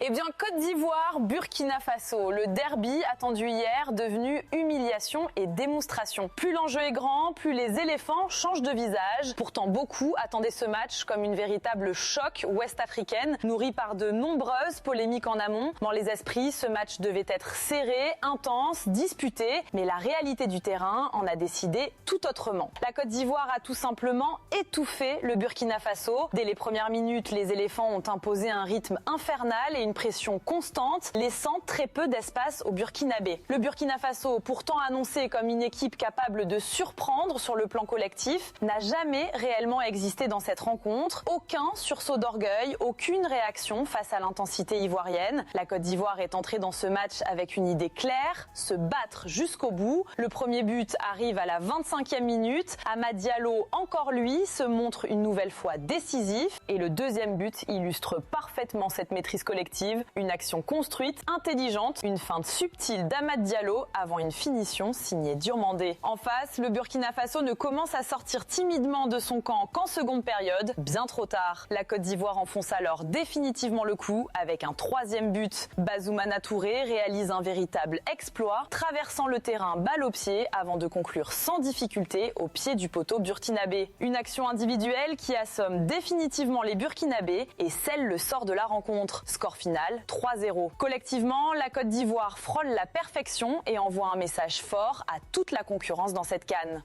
Eh bien, Côte d'Ivoire, Burkina Faso, le derby attendu hier, devenu humiliation et démonstration. Plus l'enjeu est grand, plus les éléphants changent de visage. Pourtant, beaucoup attendaient ce match comme une véritable choc ouest-africaine, nourrie par de nombreuses polémiques en amont. Dans les esprits, ce match devait être serré, intense, disputé, mais la réalité du terrain en a décidé tout autrement. La Côte d'Ivoire a tout simplement étouffé le Burkina Faso. Dès les premières minutes, les éléphants ont imposé un rythme infernal et une pression constante, laissant très peu d'espace aux Burkinabés. Le Burkina Faso, pourtant annoncé comme une équipe capable de surprendre sur le plan collectif, n'a jamais réellement existé dans cette rencontre. Aucun sursaut d'orgueil, aucune réaction face à l'intensité ivoirienne. La Côte d'Ivoire est entrée dans ce match avec une idée claire, se battre jusqu'au bout. Le premier but arrive à la 25e minute. Amad Diallo, encore lui, se montre une nouvelle fois décisif. Et le deuxième but illustre parfaitement cette maîtrise collective. Une action construite, intelligente, une feinte subtile d'Amad Diallo avant une finition signée Diomandé. En face, le Burkina Faso ne commence à sortir timidement de son camp qu'en seconde période, bien trop tard. La Côte d'Ivoire enfonce alors définitivement le coup avec un troisième but. Bazoumana Touré réalise un véritable exploit, traversant le terrain balle au pied avant de conclure sans difficulté au pied du poteau burkinabé. Une action individuelle qui assomme définitivement les Burkinabés et scelle le sort de la rencontre. Score final 3-0. Collectivement, la Côte d'Ivoire frôle la perfection et envoie un message fort à toute la concurrence dans cette CAN.